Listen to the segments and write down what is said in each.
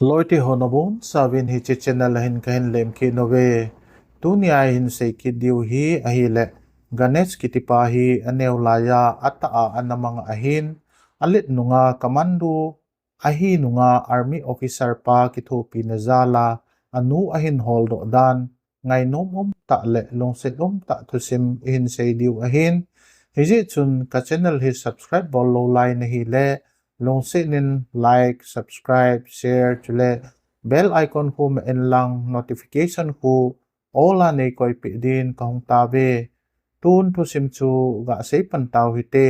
Lorti honobon sabin hi channel hin kahin lem ki nove tunia hin se ki diu hi ahile ganesh kitipa hi anew laya ata a anamang ahin alit nunga kamandu ahi nunga army officer pa kithupi na zala anu ahin holdo dan ngai nom ta le longse ta thusim hin se diu ahin hiji chun ka channel hi subscribe bol lo line hi le longse nin like subscribe share chule bell icon hu ma en lang notification hu ola nei koi pi din kahong tabe tun thu sim chu ga sei pan taw hi te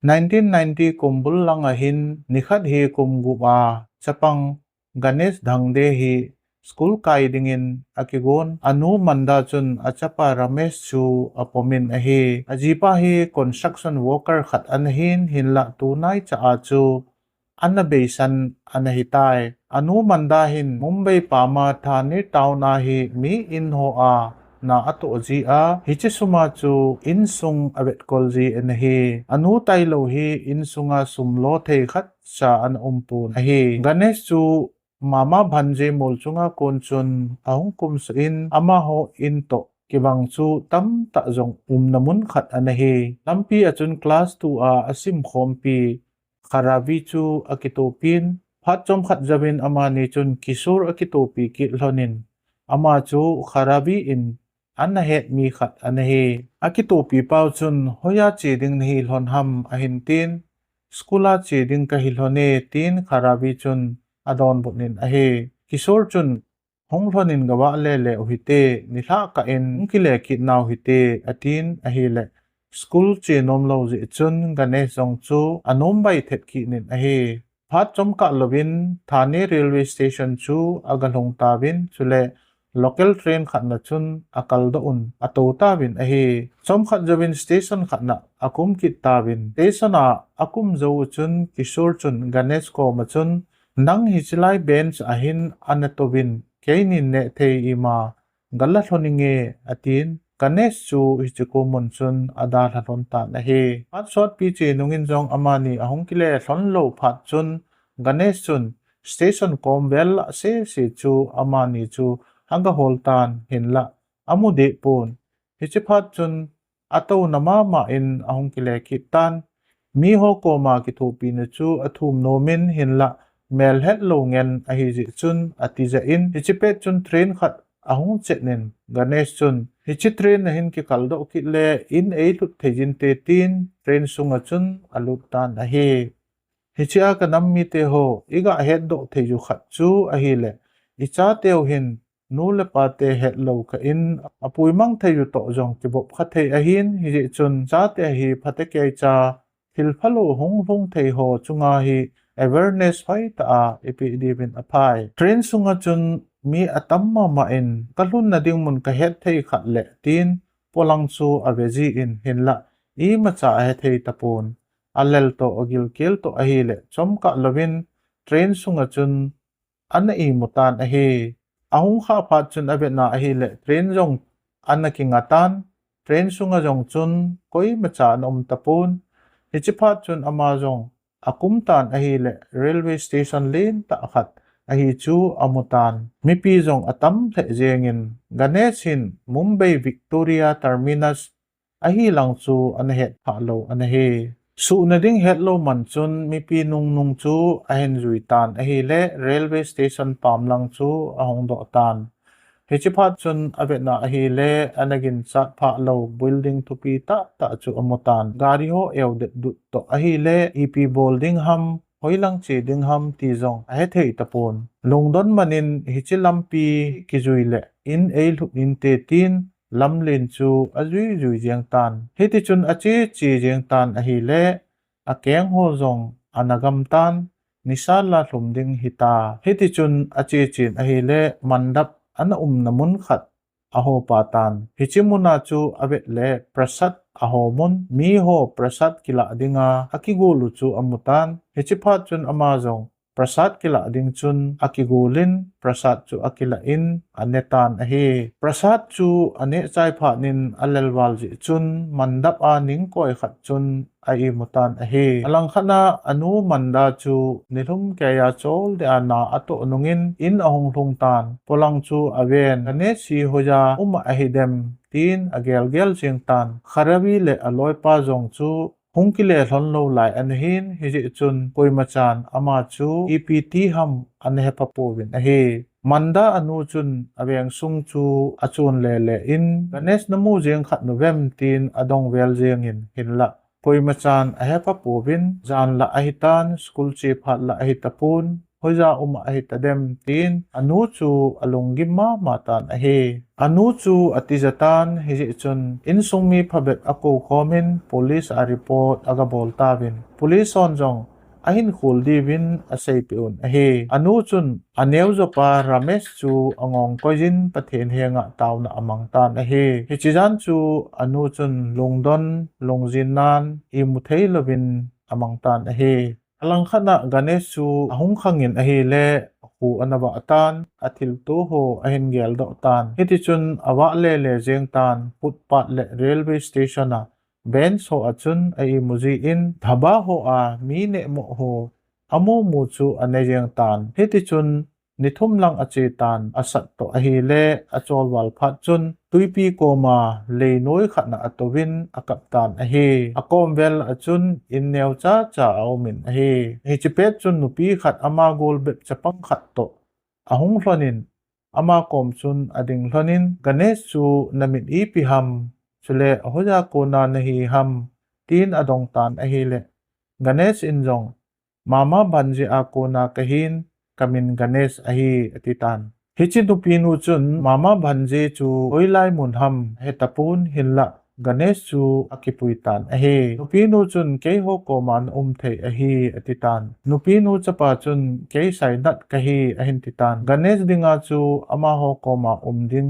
1990 kumbul lang ahin nikhat hi kumgu a chapang ganesh dhangde hi school kai dingin akigon anu manda chun achapa ramesh chu apomin ahi ajipa hi construction worker khat anhin hinla tunai cha achu anabesan anahitai anu mandahin mumbai pama thane town ahi mi in ho a na ato ji a hichisuma chu insung avet kolji enahi anu tailo hi insunga sumlo thei khat cha an umpun ahi ganesh chu mama bhanje molchunga konchun ahung kum in ama ho into kibang chu tam ta jong namun khat anahi lampi achun class 2 a asim khompi kharavi chu akitopin phat chom khat javin ama ni chun kisur akitopi ki lonin ama chu kharavi in anna het mi khat anahi akitopi pau chun hoya cheding ni lon ham ahin tin skula cheding ka hilone tin kharavi chun adon bonin ahe kisor chun honglonin gawa le uhite nitha ka en kile ki naw hite atin ahile school che nomlo ji chun ganesh jong chu anom bai thet ki nin ahe phat chom ka lovin thane railway station chu agalhong tawin chule local train khatna chun akal do un ato tawin ahe chom khat jawin station khatna akum ki tawin station a akum zo chun kisor chun ganesh ko ma chun nang hichlai bench ahin anatobin keinin ne thei ima galla thoninge atin ganesh chu hichuko monchun ada thaton ta na he pat shot pi che nungin jong amani ahong kile thon lo phat chun ganesh chun station kombel se chu amani chu hanga holtan hinla amude pon hichiphat chun ato nama ma in ahong kile kitan mi ho ko ma ki thopi na chu athum nomin hinla mel het lo ngen ahi ji chun atija in hichipet chun train khat ahung chetnen ganesh chun hichi train na hin ki kaldo ki le in ei lut thejin te tin train sunga chun alut tan ahi hichi a kanam mi te ho iga het do theju khat chu ahi le icha teu hin nu le pa te het lo ka in apui mang theju to jong ki bop kha thei ahin hi ji chun cha te hi phate ke cha thil phalo hung thei ho chunga hi awareness phai ta epidivin apai train sunga chun mi atamma ma in kalun na ding mun ka het thei khat le tin polang chu aveji in hinla I macha he thei tapon alel to ogil kel to ahile chomka lovin train sunga chun ana I mutan ahi ahung kha phat chun avena ahile train jong ana kingatan train sunga jong chun koi macha nom tapon hichiphat chun ama jong akumtan ahile railway station lane ta khat ahi chu amutan mipi jong atam the jengin ganeshin mumbai victoria terminus ahi lang chu anahet phalo anahe su na ding hello manchun mipi nung chu ahen ruitan ahi le railway station pam lang chu ahong do tan hichiphat chun avena ahi le anagin chat pha lo building to pi ta chu amutan gari ho eude du to ahi le ep building ham hoilang che ding ham ti jong ahe thei tapon lungdon manin hichilampi kijuile in eil in te tin lamlin chu azui zui jeng tan heti chun achi chi jeng tan ahi le akeng ho jong anagam tan nisala hlumding hita heti chun achi chin ahi le mandap ana namun khat aho patan hichimuna chu avet le prasad ahomon mi ho prasad kila dinga akigulu chu amutan hichiphat chun amazong Prasat kila ding chun akigulin, prasat chu akilain anetan ahi. Prasat chu ane chai pha nin alelwal ji chun mandap a ning koi khat chun ai mutan ahi. Alang khana anu manda chu nilum kaya chol de ana ato nungin in ahong thung tan. Polang chu awen ane si hoja ahidem tin agel gel sing tan. Kharawi le aloy pa zong chu hungkile hlonlo lai anhin hiji chun poimachan ama chu EPT ham anhepapovin ahi. Manda anu chun aweng sung chu achun le in ganesh namu jeng khat novem tin adong vel jeng in hinla. Poimachan ahepapovin jan la ahitan school chief hat la ahitapun hoja ahitadem tin anu chu alunggima matan ahi. Anu chu atizatan hiji chun insungmi phabet ako khomin police a report aga boltavin. Police onjong ahin khuldivin asay piun ahi. Anu chun aneu zopa ramesh chu angong koijin pathen henga tauna amangtan ahi. Hichijan chu anu chun lungdon lungjinan imuthei lovin amangtan ahi. Alang khana ganesh chu ahung khangin ahi le hu anawa atan athil tu ho ahin gel do tan. Hiti chun awa le jeng tan putpat le railway station a bench ho achun ai muzi in dhaba ho a mi ne mo ho amu mu chu ane jeng tan. Hiti chun nithum lang achi tan asat to ahi le achol wal phat chun tuipi koma le noi khatna atowin akap tan ahi. Akom vel achun in neu cha aumin ahi. Hichipet chun nupi khat ama gol bep chapang khat to. Ahung hlonin ama kom chun ading hlonin ganesh chu namit ipi ham chule hoja kona nahi ham tin adong tan ahi le. Ganesh injong mama banji akona kahin kamin ganesh ahi atitan. Hichi nupinu chun mama banji chu oilai mun ham hetapun hinla ganesh chu akipuitan ahi. Nupinu chun kei ho koman thei ahi atitan. Nupinu chapa chun kei sai nat kahi ahin titan. Ganesh dinga chu ama ho koma ding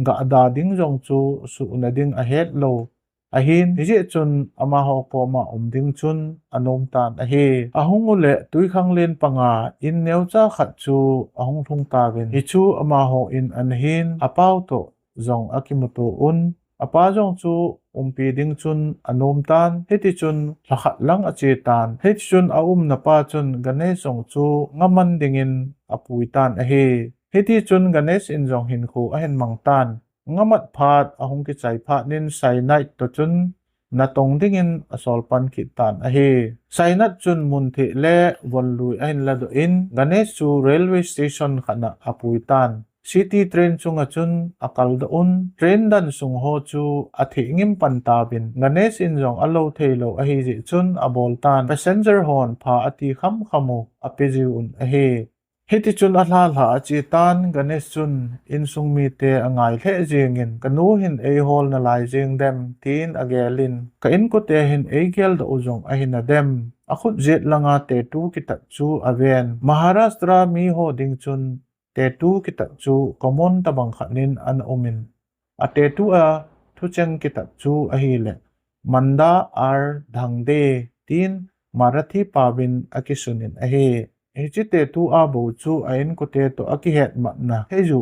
ga ada ding jong chu su unading ahet lo. Ahin hiji chun ama ho koma ding chun anom tan ahi. Ahung ule tuikhang len panga in neu cha khat chu ahung thung tawin. Hichu ama ho in anhin apau to zong akimutu un. Apa jong chu umpi ding chun anom tan. Hiti chun lakhat lang achi tan. Hiti chun napa chun ganesh jong chu ngaman dingin apuitan ahi. Hiti chun ganesh in jong hin khu ahin mang tan. Ngamat phat ahung ki chai phat nin cyanide to chun natong dingin asolpan kitan ahi. Cyanide chun munthi le vonlui ahin lado in ganesh chu railway station khana apuitan. City train chunga chun akal daun train dan sung ho chu athi ngim pantawin. Ganesh in jong alo theilo ahi ji chun aboltan passenger hon pha ati kham khamu apijiun ahi. Hiti chun alhala achi tan ganesh chun in sung mi te angai le jingin kanu hin ei hol na lai jing dem tin agelin ka in ko te hin ei gel da ujong ahin dem akhut jet langa te tu kitat chu aven Maharashtra mi ho ding chun te tu kitat chu common tabang khanin an umin a te tu a thucheng kitat chu ahile manda ar dhangde tin Marathi pawin akisunin ahi. Hichi te tu a bo chu ain ko te to akihet matna heju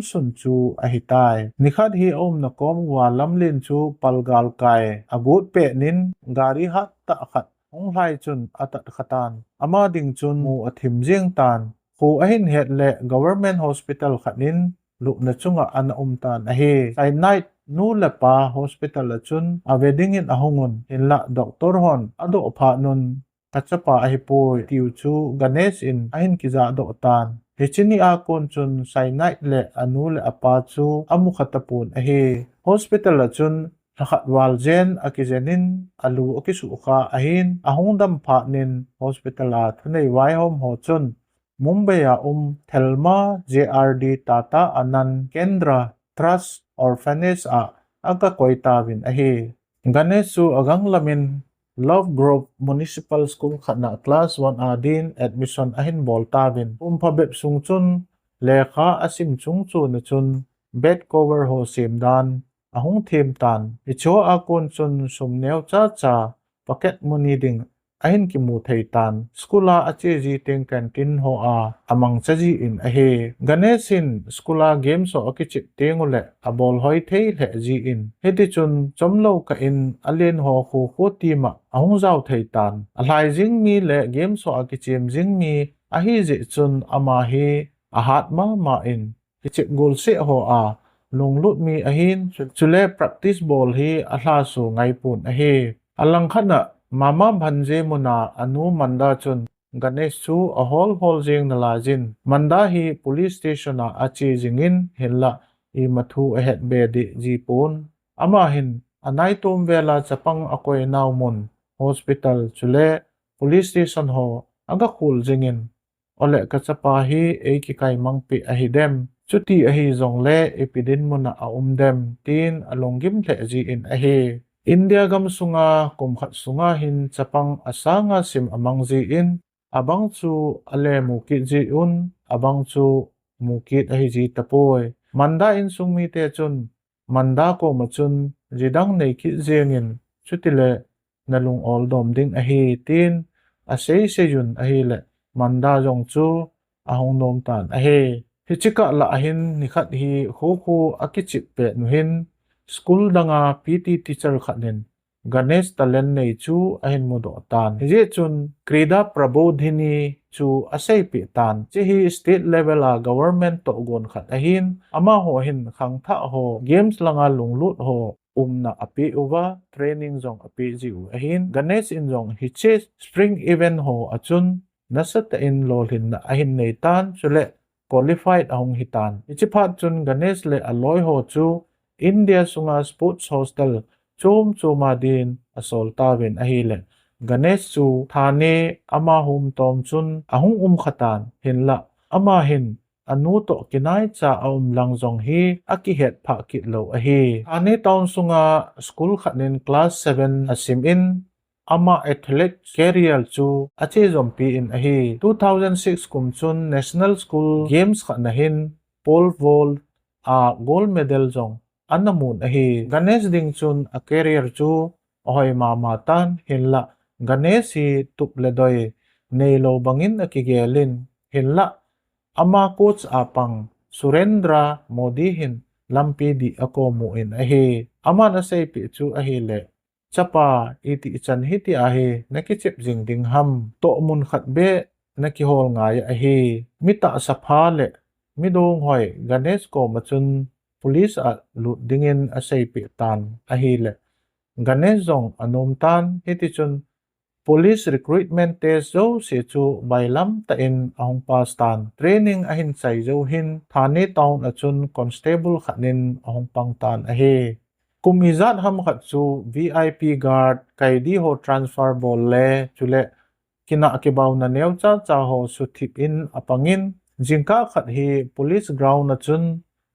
sun chu ahitai. Nikhat hi na kom wa lamlin chu palgal kai agut pe nin gari hat ta khat lai chun atat khatan. Ama ding chun mu athim jeng tan. Hu ahin het le government hospital khanin lu na chunga ana tan ahi. Sai night nu lepa hospital chun avedingin ahungun hinla doktor hon ado pha nun kachapa ahipo tiu chu ganesh in ahin kiza do tan. Hichini akon chun cyanide le anu le apa chu amu khatapun ahi. Hospital chun lakhat waljen akizenin alu akisu ka ahin ahungdam pha nin hospital a thunei wai hom ho chun Mumbai a Thelma JRD Tata Anand Kendra Trust Orphanage a aga koitawin ahi. Ganesh chu agang lamin Love Grove Municipal School khana class 1A din admission ahin boltawin. Phabep sungchun lekha asim chungchu na chun bed cover ho simdan ahung thim tan. Icho akon chun sumneu cha paket money ding ahin ki mu thei tan skula ache ji teng canteen ho a amang chaji in a he ganesin skula game so akichi tengule abol hoi thei le ji in heti chun chomlo ka in alen ho khu khu ti ma ahung zau thei tan alai jing mi le game so akichim jing mi ahi je chun ama hi ahat ma in kichi gol se ho a lunglut mi ahin chule practice ball hi ahla su ngai pun a he alang khana mama bhanje muna anu manda chun ganesh chu a hol jing na la jin manda hi police station a achi jingin hella I mathu a het be di ji pon ama hin anai tom vela chapang akoi naw mun hospital chule police station ho aga khul jingin ole ka chapa hi e ki kai mangpi a hi dem chuti a hi zong le epidin muna a dem tin alongim the ji in a hi India gam sunga kumkhat sunga hin chapang asanga sim amang ji in abang chu ale muki ji un abang chu mukit a hi ji tapoi manda in sungmi te chun manda ko machun jidang nei ki zengin chutile nalung ol dom ding a hi tin a sei se yun a hi le manda jong chu ahong nom tan a he hichika la ahin nikhat hi khu akichip pe nuhin school danga PT teacher khanin Ganesh talen nei chu ahin mudo tan je chun krida prabodhini chu asai pi tan che hi state level a government to gon khat ahin ama ho hin khang tha ho games langa lunglut ho na api uwa training zong api ji u ahin Ganesh in zong hi che spring event ho achun nasat in lolhin na ahin nei tan chule qualified ahong hitan ichiphat chun Ganesh le aloi ho chu India sunga sports hostel chom choma din asol tawin ahile Ganesh chu thane ama hum tom chun ahung khatan hinla ama hin anu to kinai cha lang zong hi aki het pha ki lo a hi ane town sunga school khanin class 7 asim in ama athlete career chu ache zompi in a hi 2006 kum chun national school games khanahin pole vault a gold medal zong anamun a hi Ganesh ding chun a career chu ahoy mama tan hinla Ganesh hi tuple doi nei lo bangin a kigelin hinla ama coach apang Surendra Modi hin lampi di ako mu in a hi ama na say pi chu a hi le chapa iti chan hiti a hi nakichip jing ding ham to mun khat be nakihol ngai a hi mita sapha le midong hoi Ganesh ko machun police a lut dingin a say pi tan a hi le Ganesh zong anom tan hiti chun police recruitment test zo se chu bailam ta in ahong pas tan training ahin chai zo hin thane town achun constable khanin ahong pang tan a he kumizat ham khat chu VIP guard kaidi ho transfer bol le chule kina akibaw na new cha ho suthip in apangin jingka khat hi police ground achun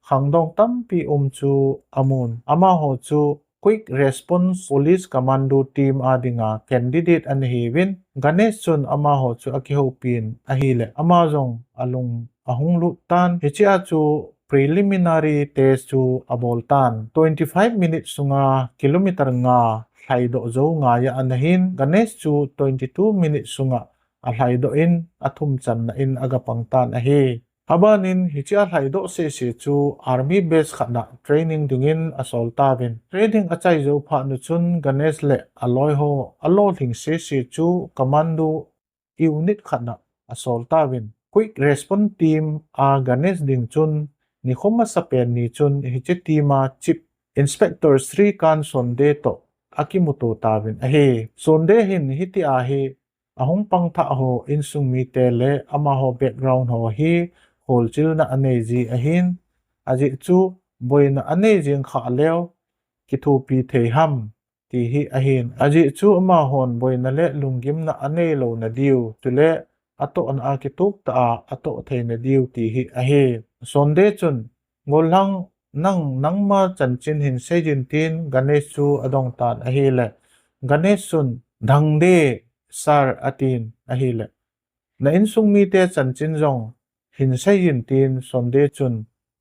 khangdong tampi chu amun ama ho chu quick response police commando team adinga candidate an hiwin Ganesh chun ama ho chu akihopin ahile amazong alung ahung lutan hichia chu preliminary test chu aboltan 25 minutes sunga kilometer nga hlaido zo nga ya anahin Ganesh chu 22 minutes sunga a hlaido in athum chan na in agapangtan ahi habanin hichia hlaido se chu army base khana training dingin asol tawin training achai zo pha nu chun Ganesh le aloi ho alo thing se chu commando unit khana asol tawin quick response team a Ganesh ding chun ni khoma sapen ni chun hiche teama chief inspector Srikan Sonde to akimuto tawin ahe Sonde hin hiti ahe ahong pangtha ho insung mi tele ama ho background ho hi holchil na anezi ahin aji chu boina anezing kha leo kithu pi thei ham ti hi ahin aji chu ama hon boina le lungim na ane lo na diu tule ato an akituk ta ato thei na diu ti hi ahe sonde chun ngolang nangma chanchin hin sejin tin Ganesh chu adong tan ahi le Ganesh chun dangde sar atin ahi le na insung mi te chanchin jong hin sejin tin sonde chun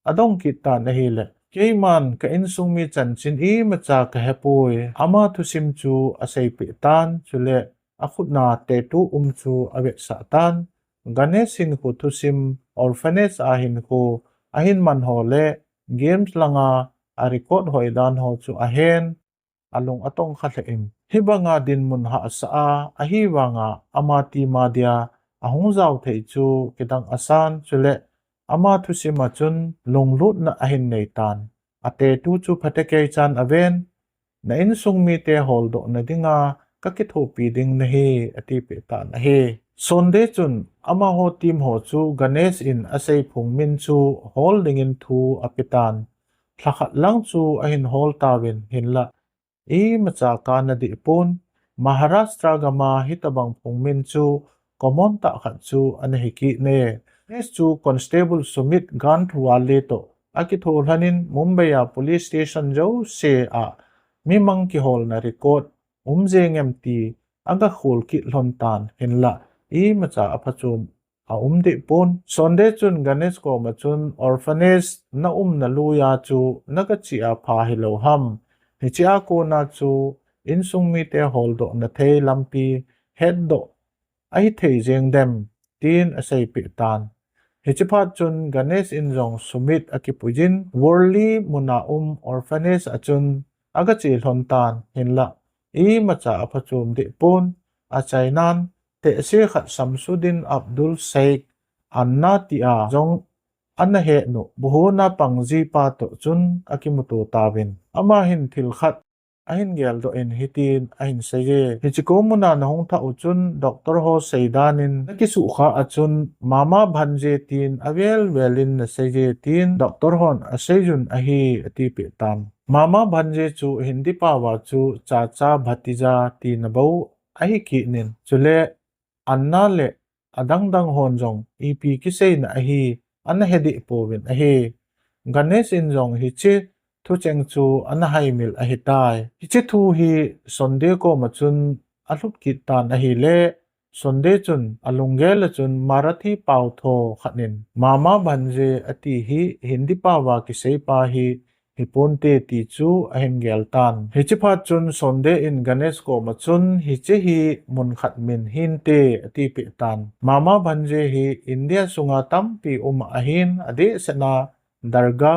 adong kitan ahi le keiman ka insung mi chanchin I macha ka hepui ama thu sim chu asai pi tan chule akut na te tu chu avet satan Ganesh hin ku thusim orphanage ahin ku ahin man ho le games langa a record hoidan ho chu ahen alung atong khatleim hiba nga din mun ha sa a hi wanga amati madia ahung zaw thei chu kitang asan chule ama thusima chun lunglut na ahin nei tan ate tu chu phateke chan aven na in sung mi te hol do na dinga ka ki tho pi ding na hi ati pe ta na hi sonde chun ama ho team ho chu Ganesh in asai phung min chu hol ding in thu apitan thakhat lang chu ahin hol tawin hinla e macha kana di pun Maharashtra gama hitabang phungmin chu common ta khat chu anahiki ne nes chu constable Sumit Ganthuwale to akithol hanin Mumbai police station jo se a mimang ki hol na record umjengem ti aga khol ki lontan hinla e macha apachum a umde pon sonde chun Ganesh ko machun orphanage na na luya chu nagachi a pha hilo ham hi chia ko na chu insung mi te hol do na thei lampi head do ai thei jeng dem tin asai pi tan hi chiphat chun Ganesh in jong Sumit akipujin worli muna orphanage achun aga chi hlon tan hinla e macha aphachum de pon a chainan te se khat Samsudin Abdul Sheikh anna ti a jong anna he no buhuna pangji pa to chun akimutu tawin ama hin thil khat ahin gel do in hitin ahin sege hichiko muna na hong tha uchun Dr. Ho Seidanin nakisu kha achun mama bhanje tin avel velin na sege tin Dr. Hon asejun ahi ati pe tam mama bhanje chu hindi pawa chu chacha bhatija tin bau ahi ki nin chule anna le adang dang hon jong ep kisei na ahi anna hedi povin ahi Ganesh in jong hichi thu cheng chu anna hai mil ahi tai hichi thu hi sonde ko machun alup ki tan ahi le sonde chun alungel chun marathi pau tho khanin mama banje ati hi hindi pawa kisei pa hi hiponte ti chu ahem gel tan hichi phat chun sonde in Ganesh ko machun hichi hi mun khat min hinte ati pe tan mama banje hi India sunga tampi ahin ade sena darga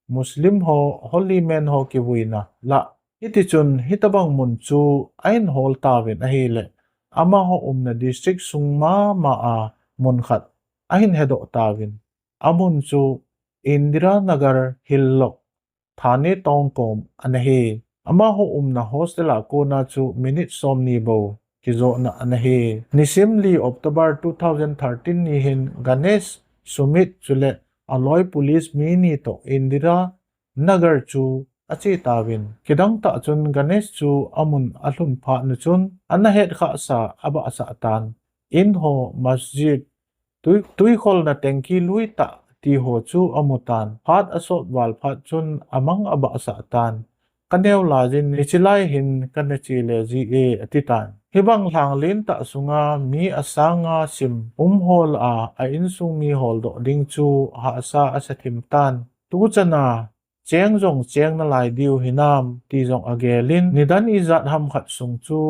Muslim ho holy man ho ki buina la iti chun hitabang mun chu ain hol tawin ahi le ama ho na district sungma ma a mun khat ahin hedo tawin amun chu Indira Nagar Hillok Thane Tongkom anahi ama ho na hostel a ko na chu minute somni bo kizo na anahi nisimli October 2013 ni hin Ganesh Sumit chule Aloy police mini to Indira Nagar chu achi tawin kidang ta chun Ganesh chu amun alhun pha nu chun anahet kha sa aba asa tan in ho masjid tui khol na tengki lui ta ti ho chu amutan phat asot wal phat chun amang aba asa tan kaneu lajin nichilai hin kanachi le ji e atitan hibang hlang lin ta sunga mi asanga sim hol a insung mi hol do ding chu ha sa asathim tan tu chana cheng jong cheng na lai diu hinam ti jong agelin nidan izat ham khat sung chu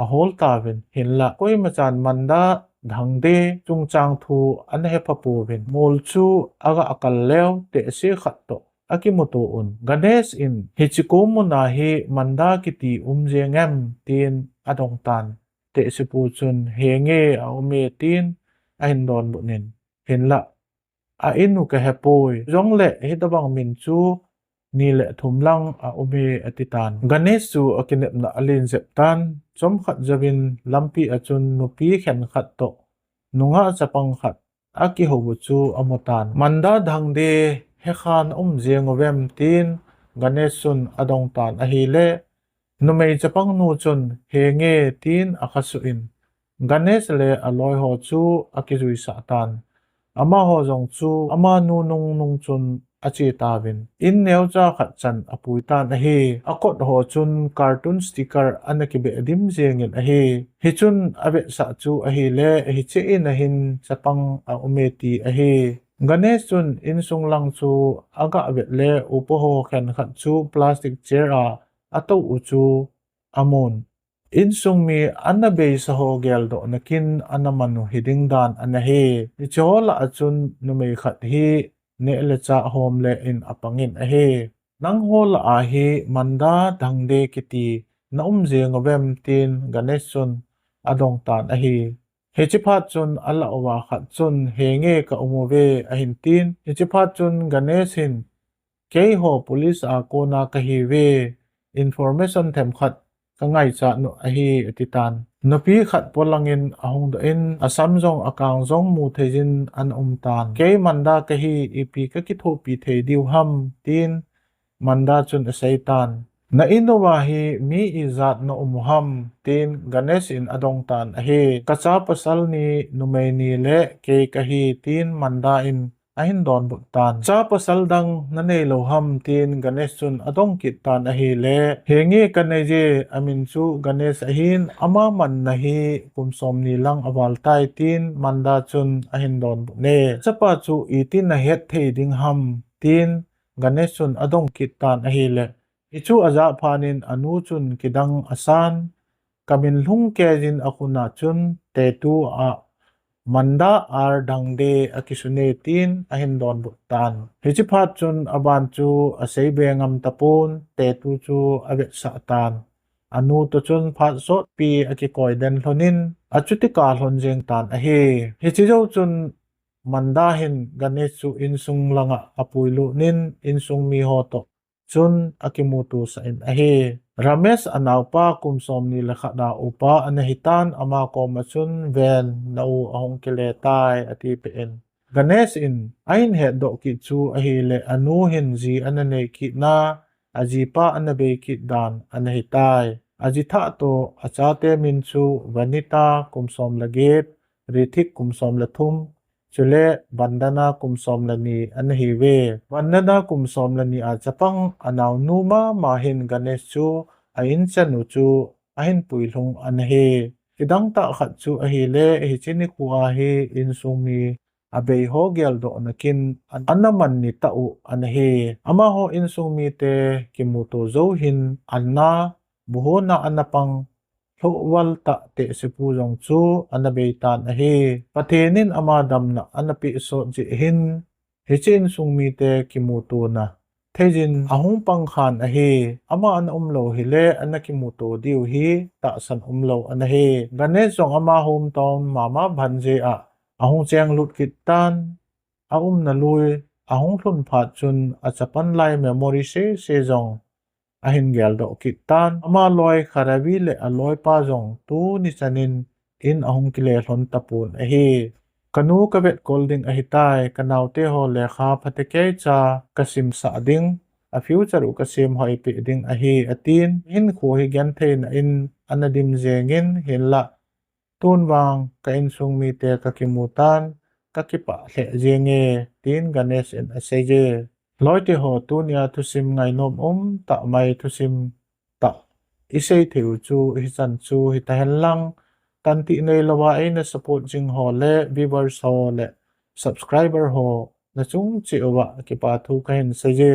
a hol tawin hinla koi machan manda dhangde chungchang thu an he papuvin mol chu aga akal lew te se khat to akimoto un Ganesh in hichikomu na hi manda kiti umjengem tin adong tan te sipu chun henge a ume tin a hindon bunin hinla a inu ka hepoi jong le hitabang min chu ni le thumlang a ume atitan Ganesh chu akinep na alin zeptan chom khat javin lampi achun nupi khen khat to nunga chapang khat aki hobu chu amotan manda dhangde hekhan jengowem tin Ganesh sun adong tan ahile numei chapang nu chun henge tin akasuin Ganesh le aloy ho chu akizui satan ama ho jong chu ama nu nung chun achi tawin in neu cha khat chan apui tan ahi akot ho chun cartoon sticker anakibe dim jengin ahi hi chun abe sa chu ahi le hi che in ahin chapang a umeti ahi Ganesh chun in sung lang chu aga abe le upo ho khen khat chu plastic chair a ato u chu amun Insung mi anabey sa hogel do nakin anamanu hidingdan anahe. Ichola achun numay khat hi ne lecha homle in apangin ahe. Nang hola ahi manda dangde kiti na umze ngobem tin ganeshun adong tan ahi. Hechipat chun ala owa khat chun henge ka umuwe ahintin. Hechipat chun ganeshin kay ho police ako na kahiwe information tem khat kangay cha no ahi atitan. Napi khat polangin ahong doin asamjong akang jong mu thejin an umtan. Kay manda kahi ipi kakitho pi thei diw ham tin manda chun asaitan. Na inowahi mi izat na umuham tin ganesh in adong tan ahi. Kacha pasal ni numay ni le kay kahi tin manda in ahin don buktan. Cha pasal dang nanay loham tin ganesh chun adong kit tan ahi le. Hengi kanay je amin chu ganesh ahin ama man nahi kumsom ni lang awal tay tin manda chun ahin don bukne. Chapa chu itin na het thei ding ham tin ganesh chun adong kit tan ahi le. Ichu aza panin anu chun kidang asan kamin lung kezin akuna chun tetu a manda ar dangde akisune tin ahin don buktan. Hichipat chun aban chu asay bengam tapon tetu chu avet saatan. Anu to chun pat sot pi akikoy den lonin achutika lon jeng tan ahi. Hichijaw chun mandahin ganesh chu insung langa apuilu nin insung mi hoto. Chun akimutu sa in ahi. Ramesh anaupa kumsom ni lakada upa anahitan ama komachun ven nau ahong kiletay ati peen. Ganesh in ahin het do ki chu ahi le anu hin zi ananay ki na aji pa anabay ki dan anahitay. Aji ta to achate min chu vanita kumsom lagit rithik kumsom lathum. Chule bandana kumsom lani anahiwe. Bandana kumsom lani achapang anaw numa mahin ganesh chu ahin chanu chu ahin puilong anahi. Idang ta khat chu ahi le hichini kuahi insumi abay hogel do nakin anaman ni tau anahi. Ama ho insumi te kimuto zohin anna buho na anapang Huwal ta te sipulong chu anabeitan ahi. Patenin amadam na anapi so jihin. Hichin sung mi te kimuto na. Tejin ahong pangkhan ahi. Ama an umlo hile anakimuto diw hi taksan umlo anahi. Ganesong ama hometown mama bhanje a. Ahong cheng lut kitan. Na lui. Ahong lun pat chun achapan lai memory se jong. Ahin gel do kitan ama loy kharabi le aloy pa jong tu ni chanin in ahong kile hlon tapun ahi kanu kavet kolding ahitai kanaute ho lekha phateke cha kasim sa ding a future u kasim hoi pi ding ahi atin hin khu hi gyan thein in anadim zengin hinla tunwang ka in sung mi te kakimutan kakipa hle jenge tin ganesh in aseje loi te ho tu nia tu sim ngai nom ta mai tu sim ta isay thiu chu hi chan chu hi ta hen lang tan ti nei lawa ai na support jing ho le viewers ho le subscriber ho na chung chi owa ki pa thu ka hen se je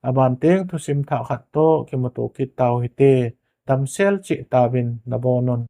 aban teng tu sim tha khat to ki mo to ki taw hi te tam sel chi ta bin na bonon